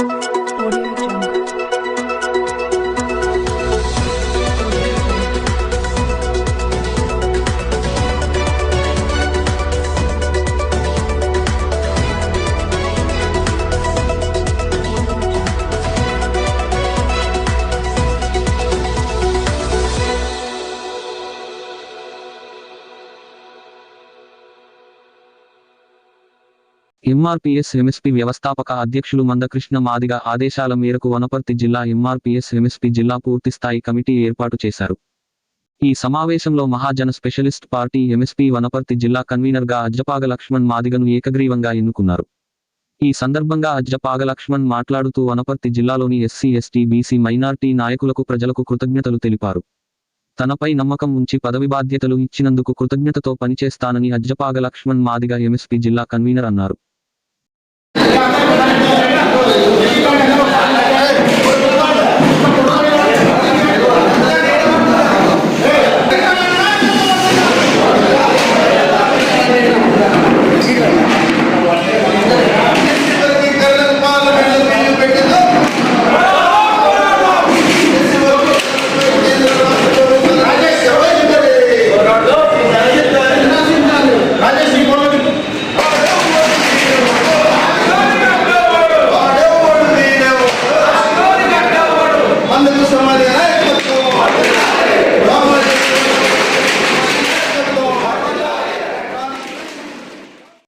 Audio Jungle. MRPS MSP వ్యవస్థాపక అధ్యక్షులు మందకృష్ణ మాదిగ ఆదేశాల మేరకు వనపర్తి జిల్లా ఎంఆర్పీఎస్ ఎంఎస్పీ జిల్లా పూర్తిస్థాయి కమిటీ ఏర్పాటు చేశారు. ఈ సమావేశంలో మహాజన స్పెషలిస్ట్ పార్టీ ఎంఎస్పీ వనపర్తి జిల్లా కన్వీనర్గా అజ్జపాగ లక్ష్మణ్ మాదిగను ఏకగ్రీవంగా ఎన్నుకున్నారు. ఈ సందర్భంగా అజ్జపాగ లక్ష్మణ్ మాట్లాడుతూ వనపర్తి జిల్లాలోని ఎస్సీ ఎస్టీ బీసీ మైనార్టీ నాయకులకు ప్రజలకు కృతజ్ఞతలు తెలిపారు. తనపై నమ్మకం ఉంచి పదవి బాధ్యతలు ఇచ్చినందుకు కృతజ్ఞతతో పనిచేస్తానని అజ్జపాగ లక్ష్మణ్ మాదిగ ఎంఎస్పీ జిల్లా కన్వీనర్ అన్నారు.